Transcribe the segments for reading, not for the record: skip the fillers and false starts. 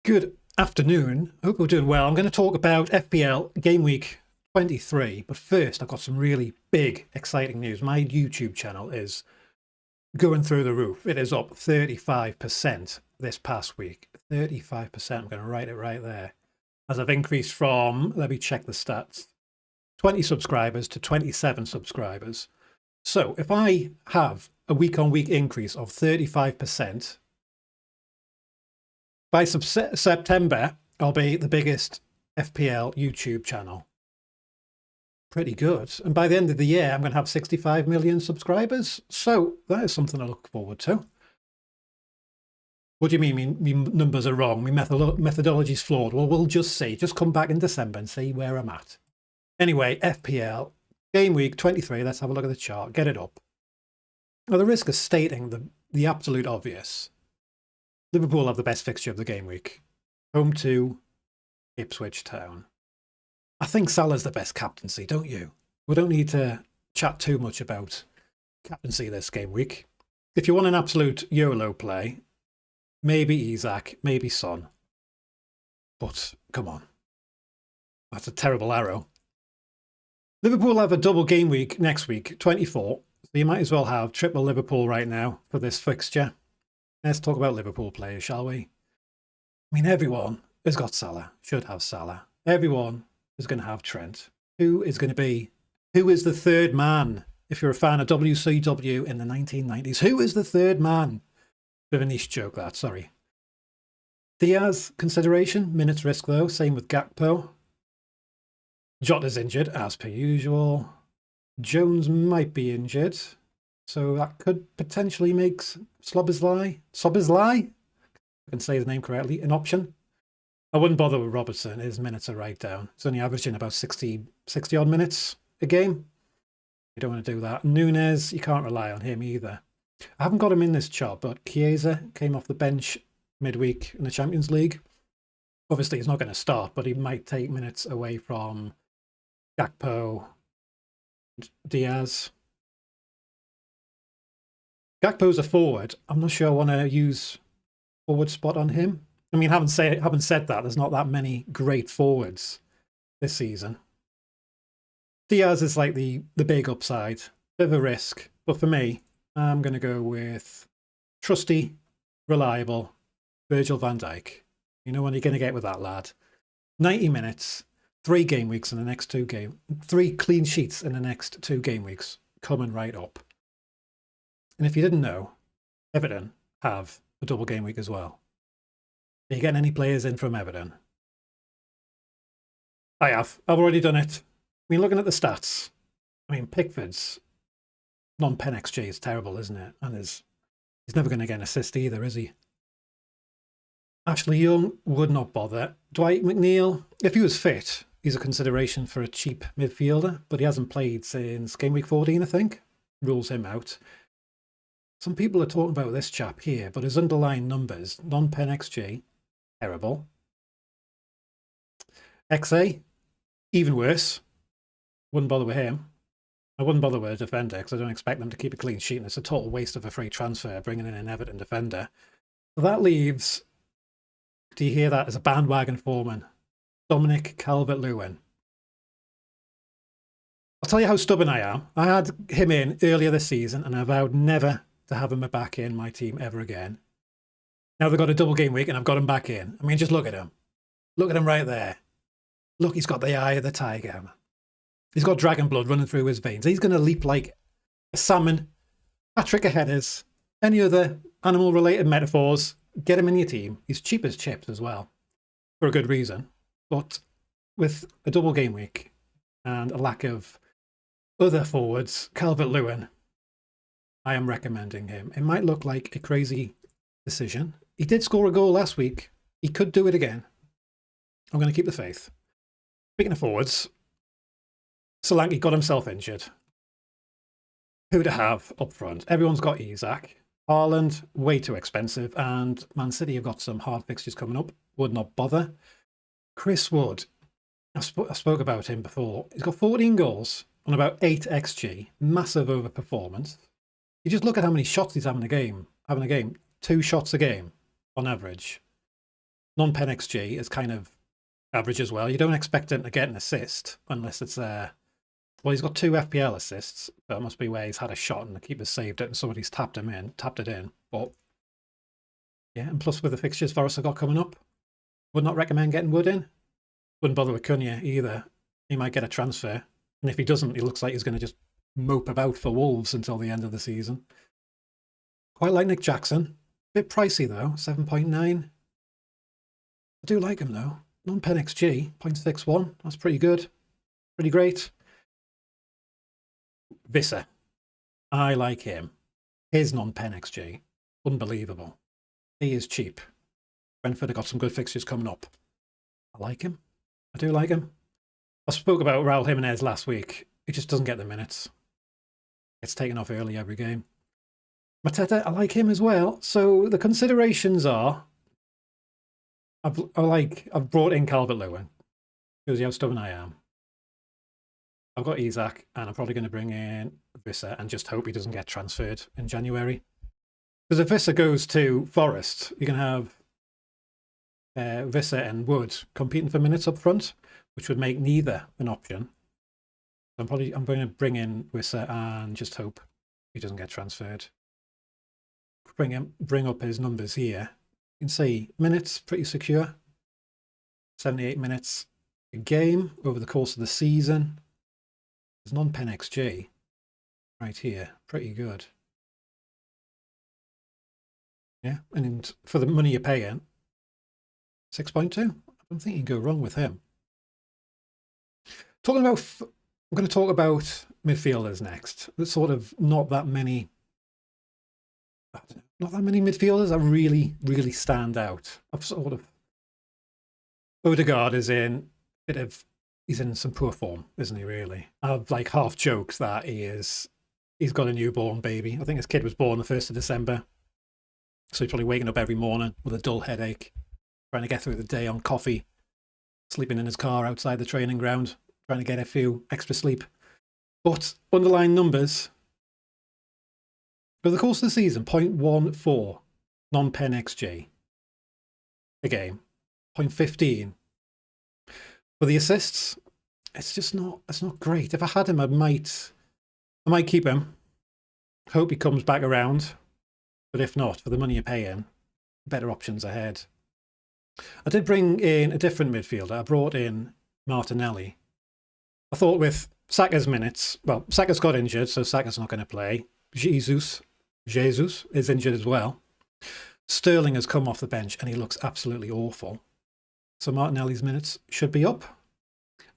Good afternoon. Hope you're doing well. I'm going to talk about FPL Game Week 23, but first I've got some really big, exciting news. My YouTube channel is going through the roof. It is up 35% this past week. 35%. I'm going to write it right there. As I've increased from, let me check the stats, 20 subscribers to 27 subscribers. So if I have a week-on-week increase of 35%, by September, I'll be the biggest FPL YouTube channel. Pretty good. And by the end of the year, I'm going to have 65 million subscribers. So that is something to look forward to. What do you mean me numbers are wrong? My methodology is flawed? Well, we'll just see. Just come back in December and see where I'm at. Anyway, FPL, Game Week 23. Let's have a look at the chart. Get it up. At the risk of stating the absolute obvious, Liverpool have the best fixture of the game week. Home to Ipswich Town. I think Salah's the best captaincy, don't you? We don't need to chat too much about captaincy this game week. If you want an absolute YOLO play, maybe Isak, maybe Son. But come on. That's a terrible arrow. Liverpool have a double game week next week, 24. So you might as well have triple Liverpool right now for this fixture. Let's talk about Liverpool players, shall we? I mean, everyone has got Salah, should have Salah. Everyone is going to have Trent. Who is the third man? If you're a fan of WCW in the 1990s, who is the third man? Bit of a niche joke that, sorry. Diaz, consideration, minutes risk though, same with Gakpo. Jota's injured, as per usual. Jones might be injured. So that could potentially make Szoboszlai, I can say his name correctly, an option. I wouldn't bother with Robertson. His minutes are right down. He's only averaging about 60 odd minutes a game. You don't want to do that. Nunes, you can't rely on him either. I haven't got him in this chart, but Chiesa came off the bench midweek in the Champions League. Obviously, he's not going to start, but he might take minutes away from Gakpo, Diaz. Gakpo's a forward. I'm not sure I want to use forward spot on him. I mean, having said that, there's not that many great forwards this season. Diaz is like the big upside, bit of a risk, but for me, I'm going to go with trusty, reliable Virgil van Dijk. You know what you're going to get with that lad. 90 minutes, 3 game weeks in the next 3 clean sheets in the next 2 game weeks, coming right up. And if you didn't know, Everton have a double game week as well. Are you getting any players in from Everton? I have. I've already done it. I mean, looking at the stats, I mean, Pickford's non-pen XG is terrible, isn't it? And he's never going to get an assist either, is he? Ashley Young would not bother. Dwight McNeil, if he was fit, he's a consideration for a cheap midfielder, but he hasn't played since game week 14, I think. Rules him out. Some people are talking about this chap here, but his underlying numbers, non-pen XG, terrible. XA, even worse. Wouldn't bother with him. I wouldn't bother with a defender because I don't expect them to keep a clean sheet, and it's a total waste of a free transfer bringing in an Everton defender. So that leaves, do you hear that, as a bandwagon foreman, Dominic Calvert-Lewin. I'll tell you how stubborn I am. I had him in earlier this season, and I vowed never to have him back in my team ever again. Now they've got a double game week and I've got him back in. I mean, just look at him. Look at him right there. Look, he's got the eye of the tiger. He's got dragon blood running through his veins. He's going to leap like a salmon, hat-trick of headers, any other animal-related metaphors. Get him in your team. He's cheap as chips as well, for a good reason. But with a double game week and a lack of other forwards, Calvert-Lewin, I am recommending him. It might look like a crazy decision. He did score a goal last week. He could do it again. I'm going to keep the faith. Speaking of forwards, Solanke got himself injured. Who to have up front? Everyone's got Isak. Haaland, way too expensive. And Man City have got some hard fixtures coming up. Would not bother. Chris Wood, I spoke about him before. He's got 14 goals on about 8 XG. Massive overperformance. You just look at how many shots he's having a game. 2 shots a game on average. Non-pen XG is kind of average as well. You don't expect him to get an assist unless it's well, he's got 2 FPL assists, but it must be where he's had a shot and the keeper's saved it and somebody's tapped it in. But yeah, and plus with the fixtures Forest have got coming up, would not recommend getting Wood in. Wouldn't bother with Cunha either. He might get a transfer, and if he doesn't, he looks like he's going to just mope about for Wolves until the end of the season. Quite like Nick Jackson. Bit pricey though, 7.9. I do like him though. Non-pen XG, 0.61. That's pretty good. Pretty great. Visser. I like him. His non-pen XG. Unbelievable. He is cheap. Brentford have got some good fixtures coming up. I like him. I do like him. I spoke about Raul Jimenez last week. He just doesn't get the minutes. Gets taken off early every game. Mateta, I like him as well. So the considerations are, I've brought in Calvert-Lewin. Shows you how stubborn I am. I've got Isaac, and I'm probably going to bring in Visser and just hope he doesn't get transferred in January. Because if Visser goes to Forest, you can have Visser and Wood competing for minutes up front, which would make neither an option. I'm going to bring in Visser and just hope he doesn't get transferred. Bring up his numbers here. You can see minutes pretty secure. 78 minutes a game over the course of the season. There's non-pen XG right here, pretty good. Yeah, and for the money you're paying, 6.2. I don't think you can go wrong with him. I'm going to talk about midfielders next. There's sort of not that many midfielders that really, really stand out. Odegaard is in he's in some poor form, isn't he, really? I've like half jokes that he's got a newborn baby. I think his kid was born the 1st of December. So he's probably waking up every morning with a dull headache, trying to get through the day on coffee, sleeping in his car outside the training ground, trying to get a few extra sleep. But underlying numbers, over the course of the season, 0.14 non-pen XG a game, 0.15. For the assists, it's not great. If I had him, I might keep him. Hope he comes back around. But if not, for the money you're paying, better options ahead. I did bring in a different midfielder. I brought in Martinelli. I thought with Saka's minutes, well, Saka's got injured, so Saka's not going to play. Jesus is injured as well. Sterling has come off the bench and he looks absolutely awful. So Martinelli's minutes should be up.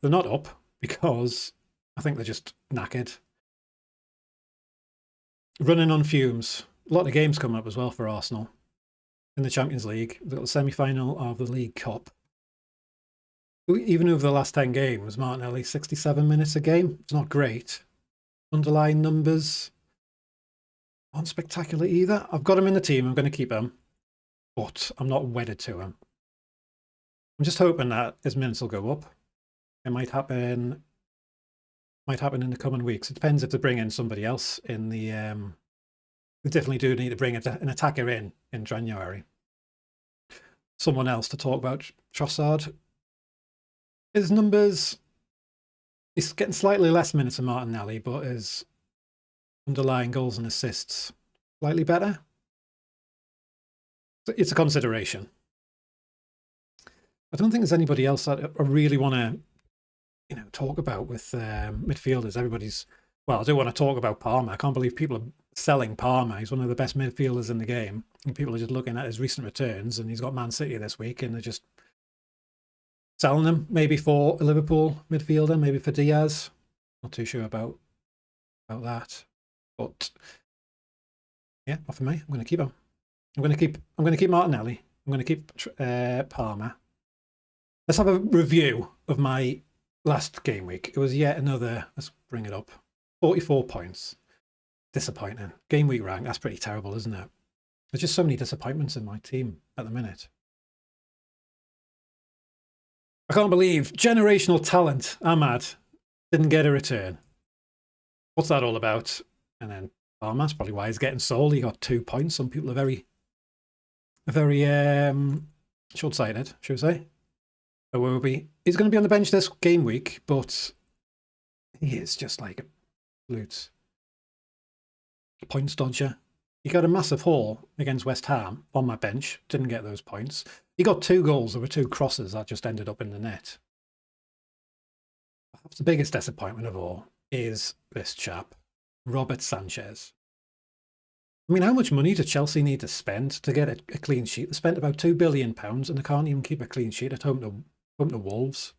They're not up because I think they're just knackered. Running on fumes. A lot of games coming up as well for Arsenal in the Champions League. We've got the semi-final of the League Cup. Even over the last 10 games, Martinelli, 67 minutes a game. It's not great. Underlying numbers aren't spectacular either. I've got him in the team. I'm going to keep him. But I'm not wedded to him. I'm just hoping that his minutes will go up. It might happen in the coming weeks. It depends if they bring in somebody else in the... They definitely do need to bring an attacker in January. Someone else to talk about. Trossard. His numbers, he's getting slightly less minutes than Martinelli, but his underlying goals and assists slightly better. So it's a consideration. I don't think there's anybody else that I really want to, talk about with midfielders. Well, I do want to talk about Palmer. I can't believe people are selling Palmer. He's one of the best midfielders in the game. And people are just looking at his recent returns, and he's got Man City this week, and they're just selling him. Maybe for a Liverpool midfielder, maybe for Diaz. Not too sure about that. But yeah, not for me. I'm going to keep him. I'm going to keep Martinelli. I'm going to keep Palmer. Let's have a review of my last game week. It was yet another. Let's bring it up. 44 points. Disappointing. Game week rank, that's pretty terrible, isn't it? There's just so many disappointments in my team at the minute. I can't believe generational talent, Ahmad, didn't get a return. What's that all about? And then Palmer's probably why he's getting sold. He got 2 points. Some people are very Short-sighted, should we say? Iwobi. He's going to be on the bench this game week, but he is just like a absolute points dodger. He got a massive haul against West Ham on my bench. Didn't get those points. He got 2 goals. There were 2 crosses that just ended up in the net. Perhaps the biggest disappointment of all is this chap, Robert Sanchez. I mean, how much money do Chelsea need to spend to get a clean sheet? They spent about £2 billion and they can't even keep a clean sheet at home to Wolves.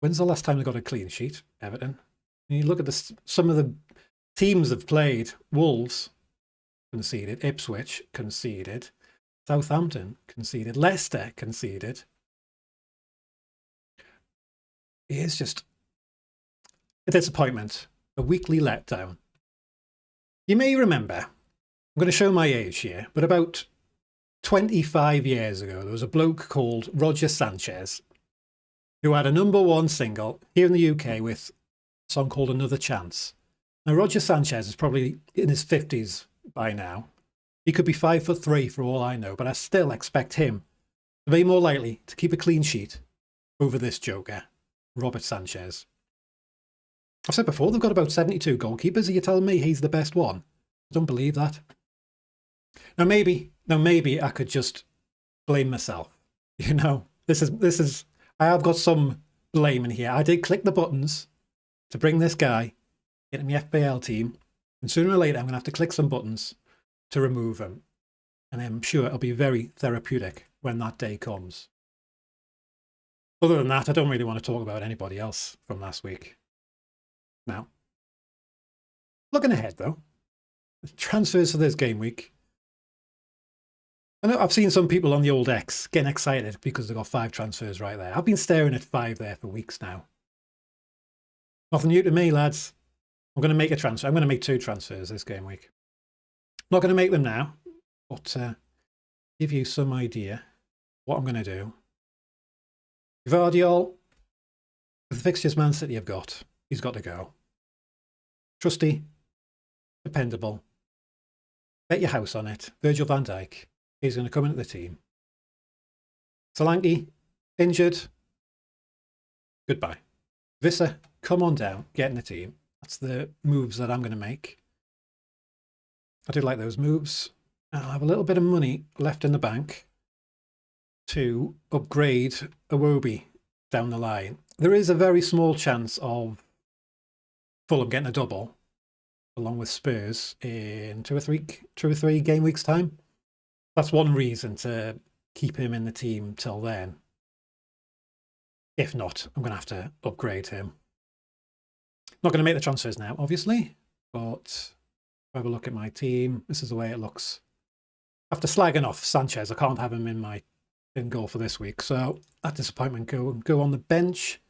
When's the last time they got a clean sheet? Everton. And you look at some of the teams they've played. Wolves conceded. Ipswich conceded. Southampton conceded. Leicester conceded. It is just a disappointment. A weekly letdown. You may remember, I'm going to show my age here, but about 25 years ago, there was a bloke called Roger Sanchez who had a #1 single here in the UK with a song called Another Chance. Now, Roger Sanchez is probably in his 50s by now. He could be 5'3" for all I know, but I still expect him to be more likely to keep a clean sheet over this joker, Robert Sanchez. I've said before, they've got about 72 goalkeepers. Are you telling me he's the best one? I don't believe that. Now maybe I could just blame myself. You know, this is. I have got some blame in here. I did click the buttons to bring this guy into my FPL team, and sooner or later I'm going to have to click some buttons to remove him. And I'm sure it'll be very therapeutic when that day comes. Other than that, I don't really want to talk about anybody else from last week. Now, looking ahead though, transfers for this game week. I know I've seen some people on the old X getting excited because they've got 5 transfers right there. I've been staring at 5 there for weeks now. Nothing new to me, lads. I'm going to make a transfer. I'm going to make 2 transfers this game week. I'm not going to make them now, but give you some idea what I'm going to do. Gvardiol, with the fixtures Man City have got, he's got to go. Trusty, dependable. Bet your house on it. Virgil van Dijk, he's going to come into the team. Solanke, injured. Goodbye. Visser, come on down, get in the team. That's the moves that I'm going to make. I do like those moves. I'll have a little bit of money left in the bank to upgrade Iwobi down the line. There is a very small chance of Fulham getting a double along with Spurs in 2 or 3 game weeks time. That's one reason to keep him in the team till then. If not, I'm going to have to upgrade him. Not going to make the transfers now, obviously, but if I have a look at my team, this is the way it looks. After slagging off Sanchez, I can't have him in goal for this week, so that disappointment go on the bench.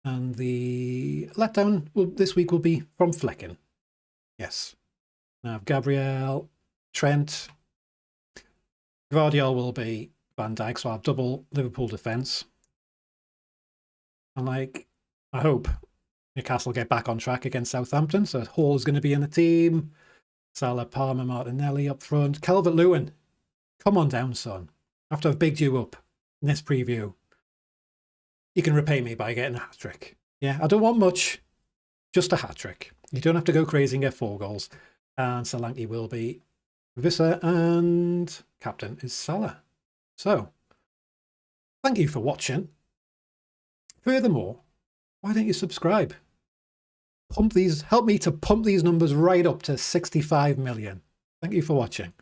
And the letdown this week will be from Flecken. Yes. Now, Gabriel, Trent, Gvardiol will be Van Dijk, so I'll have double Liverpool defence. And I hope Newcastle get back on track against Southampton. So Hall is going to be in the team. Salah, Palmer, Martinelli up front. Calvert-Lewin, come on down, son. After I've bigged you up in this preview, you can repay me by getting a hat-trick. Yeah, I don't want much, just a hat-trick. You don't have to go crazy and get 4 goals. And Solanke will be Visser, and captain is Salah. So, thank you for watching. Furthermore, why don't you subscribe? Help me to pump these numbers right up to 65 million. Thank you for watching.